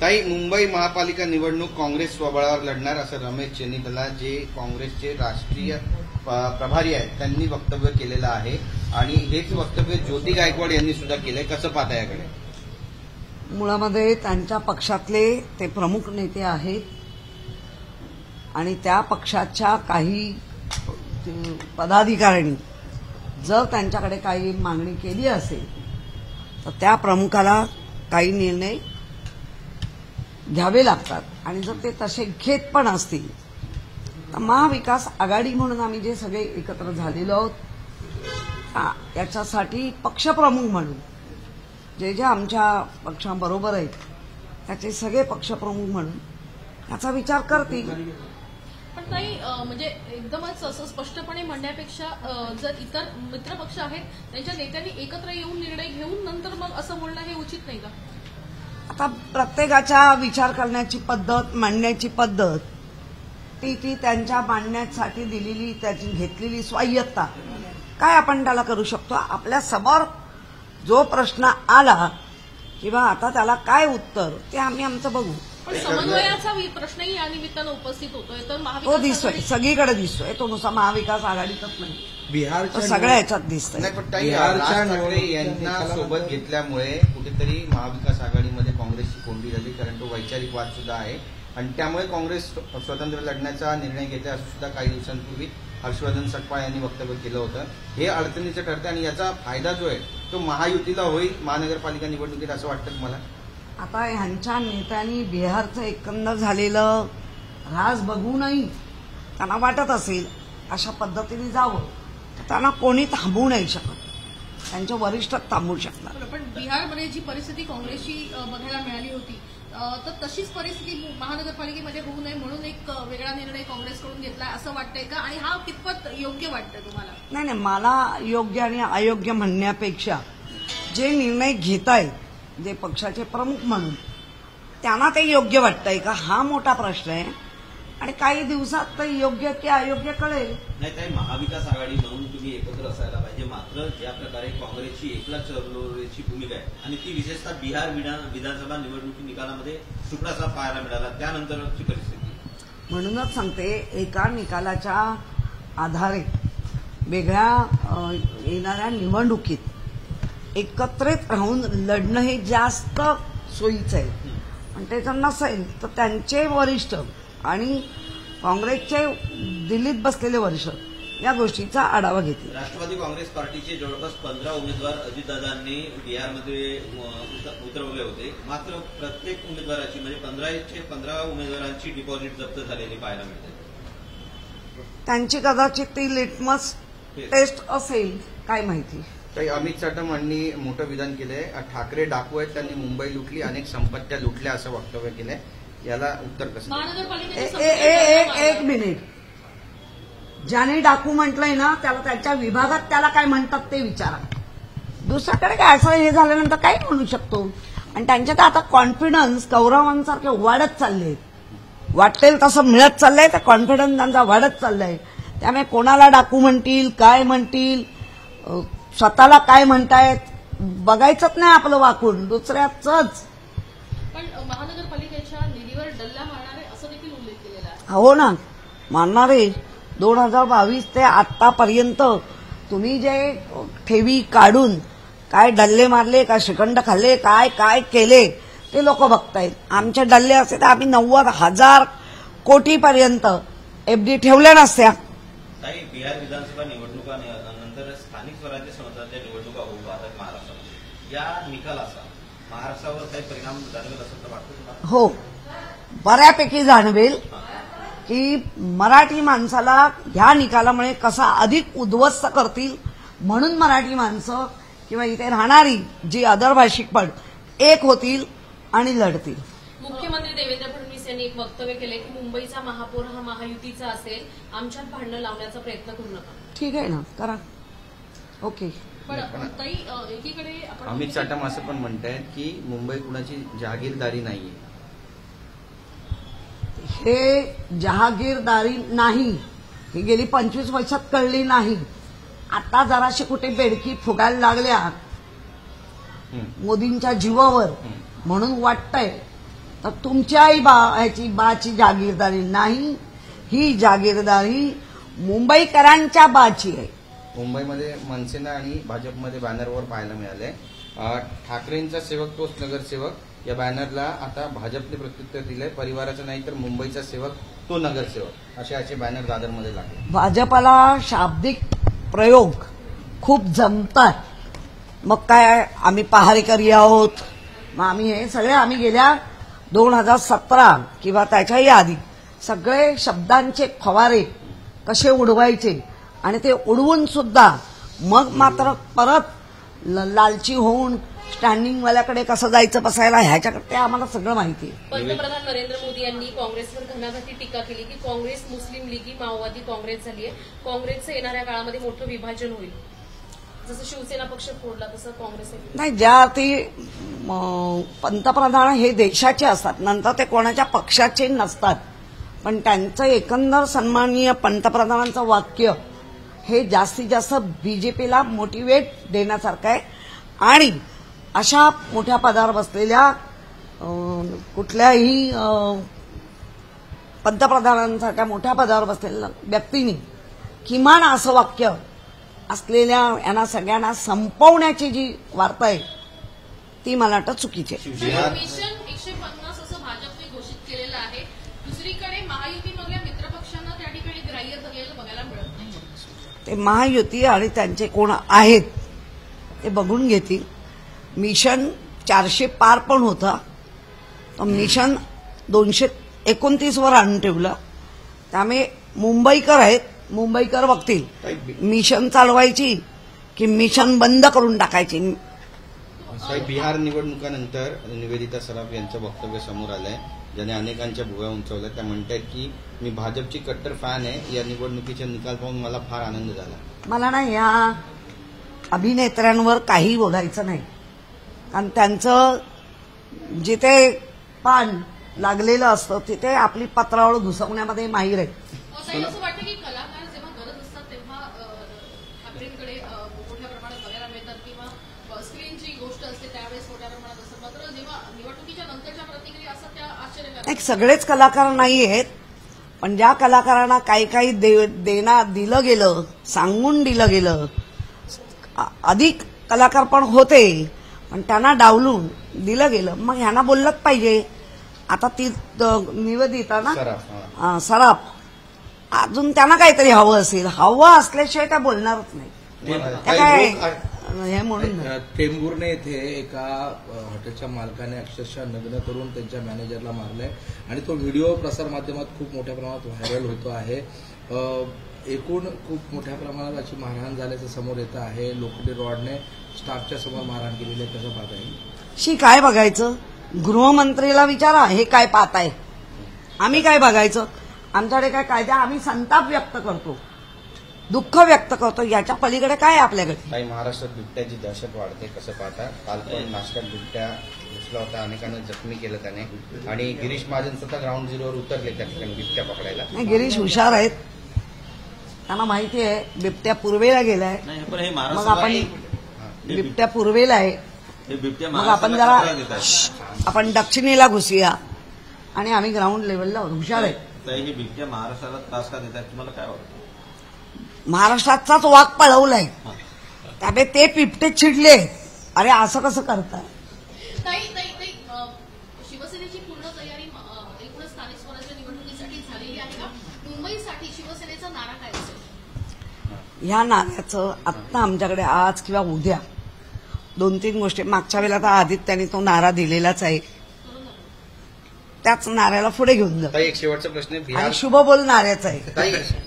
ताई, मुंबई महापालिका निवडणूक काँग्रेस स्वबळावर लढणार असं रमेश चेन्नीतला जे काँग्रेसचे राष्ट्रीय प्रभारी आहेत त्यांनी वक्तव्य केलेलं आहे आणि हेच वक्तव्य ज्योती गायकवाड यांनी सुद्धा केलंय. कसं पाहता याकडे? मुळामध्ये त्यांच्या पक्षातले ते प्रमुख नेते आहेत आणि त्या पक्षाच्या काही पदाधिकाऱ्यांनी जर त्यांच्याकडे काही मागणी केली असेल तर त्या प्रमुखाला काही निर्णय घ्यावे लागतात आणि जर ते तसे घेत पण असतील तर महाविकास आघाडी म्हणून आम्ही जे सगळे एकत्र झालेलो आहोत याच्यासाठी पक्षप्रमुख म्हणून जे जे आमच्या पक्षाबरोबर आहेत त्याचे सगळे पक्षप्रमुख म्हणून याचा विचार करतील. पण ताई, म्हणजे एकदमच असं स्पष्टपणे म्हणण्यापेक्षा जर इतर मित्रपक्ष आहेत त्यांच्या नेत्यांनी एकत्र येऊन निर्णय घेऊन नंतर मग असं बोलणं हे उचित नाही का? आता प्रत्येकाच्या विचार करण्याची पद्धत, मांडण्याची पद्धत ती त्यांच्या मांडण्यासाठी दिलेली त्याची घेतलेली स्वायत्ता काय आपण त्याला करू शकतो. आपल्या समोर जो प्रश्न आला किंवा आता त्याला काय उत्तर ते आम्ही आमचं बघू. पण समन्वयाचा प्रश्नही या निमित्तानं उपस्थित होतोय तर तो दिसतोय, सगळीकडे दिसतोय. तो नुसता महाविकास आघाडीतच नाही, बिहारच्या सगळ्या ह्याच्यात दिसतोय. नाही, पण ताई, राज ठाकरे यांना सोबत घेतल्यामुळे कुठेतरी महाविकास आघाडीमध्ये काँग्रेसची कोंडी झाली, कारण तो वैचारिक वाद सुद्धा आहे आणि त्यामुळे काँग्रेस स्वतंत्र लढण्याचा निर्णय घेते असं सुद्धा काही दिवसांपूर्वी हर्षवर्धन सटपाळ यांनी वक्तव्य केलं होतं. हे अडचणीचं ठरतं आणि याचा फायदा जो आहे तो महायुतीला होईल महानगरपालिका निवडणुकीत, असं वाटतं मला. आता ह्यांच्या नेत्यांनी बिहारचं एकंदर झालेलं राज बघूनही त्यांना वाटत असेल अशा पद्धतीने जावं, त्यांना कोणी थांबवू नाही शकत, त्यांच्या वरिष्ठ थांबवू शकणार. पण बिहारमध्ये जी परिस्थिती काँग्रेसची बघायला मिळाली होती तर तशीच परिस्थिती महानगरपालिकेमध्ये होऊ नये म्हणून एक वेगळा निर्णय काँग्रेसकडून घेतलाय असं वाटतंय का आणि हा कितपत योग्य वाटतंय तुम्हाला? नाही, मला योग्य आणि अयोग्य म्हणण्यापेक्षा जे निर्णय घेतायत जे पक्षाचे प्रमुख म्हणून त्यांना ते योग्य वाटतंय का हा मोठा प्रश्न आहे आणि काही दिवसात ते योग्य की अयोग्य कळेल. नाही ताई, महाविकास आघाडी म्हणून तुम्ही एकत्र असायला पाहिजे, मात्र ज्या प्रकारे काँग्रेसची एकला चळवळीची भूमिका आहे आणि ती विशेषतः बिहार विधानसभा निवडणुकी निकालामध्ये सुपडाचा पाहायला मिळाला त्यानंतरची परिस्थिती. म्हणूनच सांगते, एका निकालाच्या आधारे वेगळ्या येणाऱ्या निवडणुकीत एकत्रित राहून लढणं हे जास्त सोयीचं आहे आणि ते जर नसेल तर त्यांचे वरिष्ठ आणि काँग्रेसचे दिल्लीत बसलेले वरिष्ठ या गोष्टीचा आढावा घेतील. राष्ट्रवादी काँग्रेस पार्टीचे जवळपास 15 उमेदवार अजितदादांनी बिहारमध्ये उतरवले होते, मात्र प्रत्येक उमेदवाराची म्हणजे 15 उमेदवारांची डिपॉझिट जप्त झालेली पाहायला मिळते. त्यांची कदाचित ती लिटमस टेस्ट असेल, काय माहिती. ताई, अमित साटम यांनी मोठं विधान केलंय. ठाकरे डाकू आहेत, त्यांनी मुंबई लुटली, अनेक संपत्त्या लुटल्या असं वक्तव्य केलंय. याला उत्तर कसं? एक मिनिट, ज्याने डाकू म्हटलंय ना त्याला त्याच्या विभागात त्याला काय म्हणतात ते विचारा. दुसऱ्याकडे काय असं हे झाल्यानंतर काय म्हणू शकतो. आणि त्यांच्यात आता कॉन्फिडन्स कौरवांसारखे वाढत चालले, वाटेल तसं मिळत चाललंय, तर कॉन्फिडन्स त्यांचा वाढत चाललाय. त्यामुळे कोणाला डाकू म्हणतील, काय म्हणतील, स्वतःला काय म्हणतायत बघायचंच नाही आपलं वाकून, दुसऱ्याचंच. पण महानगरपालिकेच्या निधीवर डल्ला मारणारे असं देखील उल्लेख केलेला आहे. हो ना, मारणारे. 2022 ते आतापर्यंत तुम्ही जे ठेवी काढून काय डल्ले मारले, काय श्रीखंड खाल्ले, काय काय केले ते लोक बघतायत. आमचे डल्ले असते तर आम्ही 90,000 कोटीपर्यंत एफडी ठेवल्या नसत्या. बिहार विधानसभा निवडणुकानंतर स्थानिक स्वराज्य संस्थांच्या निवडणुका होऊ पाहतात महाराष्ट्रामध्ये. या निकालाचा महाराष्ट्रावर काही परिणाम जाणवेल असं तर वाटतं? हो, बऱ्यापैकी जाणवेल की मराठी माणसाला ह्या निकालामुळे कसा अधिक उद्ध्वस्त करतील, म्हणून मराठी माणसं किंवा इथे राहणारी जी अदर भाषिक पण एक होतील आणि लढतील. मुख्यमंत्री देवेंद्र फडणवीस यांनी एक वक्तव्य केलंय की मुंबईचा महापौर हा महायुतीचा असेल, आमच्यात भांडणं लावण्याचा प्रयत्न करू नका. ठीक आहे ना, करा. ओके. पण ताई, एकीकडे अमित साटम असं पण म्हणतायत की मुंबई कुणाची जहागीरदारी नाहीये. हे जहागीरदारी नाही, ही गेली 25 वर्षात कळली नाही. आता जराशी कुठे बेडकी फुगायला लागल्या मोदींच्या जीवावर, म्हणून वाटतंय तर तुमच्याही बाची जागीरदारी नाही, ही जागीरदारी मुंबईकरांच्या बाची आहे. मुंबईमध्ये मनसेना आणि भाजपमध्ये बॅनरवर पाहायला मिळालंय ठाकरेंचा सेवक तोच नगरसेवक या बॅनरला आता भाजपने प्रत्युत्तर दिलंय. परिवाराचा नाही तर मुंबईचा सेवक तो नगरसेवक असे बॅनर दादरमध्ये लागले. भाजपला शाब्दिक प्रयोग खूप जमतात. मग काय आम्ही पहारेकरी आहोत, मग आम्ही हे सगळे आम्ही गेल्या 2017 किंवा त्याच्याही आधी सगळे शब्दांचे फवारे कसे उडवायचे आणि ते उडवून सुद्धा मग मात्र परत लालची होऊन स्टँडिंगवाल्याकडे कसं जायचं बसायला ह्याच्याकडे ते आम्हाला सगळं माहिती आहे. पंतप्रधान नरेंद्र मोदी यांनी काँग्रेसवर घणाघाती टीका केली की काँग्रेस मुस्लिम लीगी माओवादी काँग्रेस झाली आहे. काँग्रेसचं येणाऱ्या काळामध्ये मोठं विभाजन होईल. जसं शिवसेना पक्ष फोडला तसं काँग्रेस नाही. ज्या ती पंतप्रधान हे देशाचे असतात, नंतर ते कोणाच्या पक्षाचे नसतात, पण त्यांचं एकंदर सन्माननीय पंतप्रधानांचं वाक्य हे जास्तीत जास्त बीजेपीला मोटिवेट देण्यासारखं आहे. आणि अशा मोठ्या पदावर बसलेल्या कुठल्याही पंतप्रधानांसारख्या मोठ्या पदावर बसलेल्या व्यक्तींनी किमान असं वाक्य असलेल्या यांना सगळ्यांना संपवण्याची जी वार्ता आहे ती मला वाटतं चुकीची आहे. मिशन 150 असं भाजपने घोषित केलेलं आहे. दुसरीकडे महायुतीमधल्या मित्रपक्षांना त्या ठिकाणी ग्राह्य धरलेलं बघायला मिळत नाही. ते महायुती आणि त्यांचे कोण आहेत ते बघून घेतील. मिशन 400 पार पण होता, तर मिशन 229 वर आणून ठेवलं. त्यामुळे मुंबईकर आहेत, मुंबईकर बघतील मिशन चालवायची की मिशन बंद करून टाकायची. साहेब, बिहार निवडणुकानंतर निवेदिता सराफ यांचं वक्तव्य समोर आलंय, ज्याने अनेकांच्या भुवया उंचावल्या. त्या म्हणतात की मी भाजपची कट्टर फॅन आहे, या निवडणुकीचे निकाल पाहून मला फार आनंद झाला. मला ना या अभिनेत्र्यांवर काही बोलायचं नाही, कारण त्यांचं जिथे पान लागलेलं असतं तिथे आपली पत्रावळ घुसवण्यामध्ये माहीर आहे. ताई, असं वाटतं की कलाकार जेव्हा गरज असतात तेव्हा ठाकरेंकडे मोठ्या प्रमाणात बघायला मिळतात किंवा स्क्रीनची गोष्ट असते त्यावेळेस मोठ्या प्रमाणात असतात, मात्र जेव्हा निवडणुकीच्या नंतरच्या प्रतिक्रिया असतात त्या आश्चर्यकारक. नाही, सगळेच कलाकार नाही आहेत, पण ज्या कलाकारांना काही दिलं गेलं, सांगून दिलं गेलं, अधिक कलाकार पण होते पण त्यांना डावलून दिलं गेलं, मग ह्यांना बोललंच पाहिजे. आता ती निवेदिता ना सराफ, अजून त्यांना काहीतरी हवं असेल, हवं असल्याशिवाय त्या बोलणारच नाही. काय हे म्हणून टेंभुर्णे येथे एका हॉटेलच्या मालकाने अक्षरशः नग्न करून त्यांच्या मॅनेजरला मारलंय आणि तो व्हिडिओ प्रसारमाध्यमात खूप मोठ्या प्रमाणात व्हायरल होतो आहे. एकूण खूप मोठ्या प्रमाणात अशी मारहाण झाल्याचं समोर येतं आहे. लोखंडी रॉडने स्टाफच्या समोर मारहाण केलेली आहे. कसं पाहता येईल? काय बघायचं? गृहमंत्रीला विचारा हे काय पाहताय. आम्ही काय बघायचं? आमच्याकडे काय कायदा? आम्ही संताप व्यक्त करतो, दुःख व्यक्त करतो, याच्या पलीकडे काय आपल्याकडे? काही महाराष्ट्रात बिबट्याची दहशत वाढते, कसं पाहता? काल पण नाशकात बिबट्या घुसला होता, अनेकांना जखमी केलं त्याने, आणि गिरीश महाजन स्वतः ग्राउंड झिरोवर उतरले त्या ठिकाणी बिबट्या पकडायला. नाही, गिरीश हुशार आहेत, त्यांना माहिती आहे बिबट्या पूर्वेला गेलाय. मग आपण बिबट्या पूर्वेला आहे, मग आपण जरा आपण दक्षिणेला घुसूया आणि आम्ही ग्राउंड लेवलला हुशार आहे. हे बिबट्या महाराष्ट्राला त्रास का देतात तुम्हाला काय वाटतं? महाराष्ट्राचाच वाघ पळवलाय, त्यामुळे ते बिबटे चिडले, अरे असं कसं करताय? ताई, शिवसेनेची पूर्ण तयारी एकूणच स्थानिक स्वराज्य निवडणुकीसाठी झालेली आहे का? मुंबईसाठी शिवसेनेचा नारा काय असेल? ह्या नाऱ्याचं आत्ता आमच्याकडे आज किंवा उद्या 2-3 गोष्टी. मागच्या वेळेला तर आदित्याने तो नारा दिलेलाच आहे, त्याच नाऱ्याला पुढे घेऊन जा. एक शेवटचा प्रश्न, आणि शुभ बोल नाऱ्याचा आहे.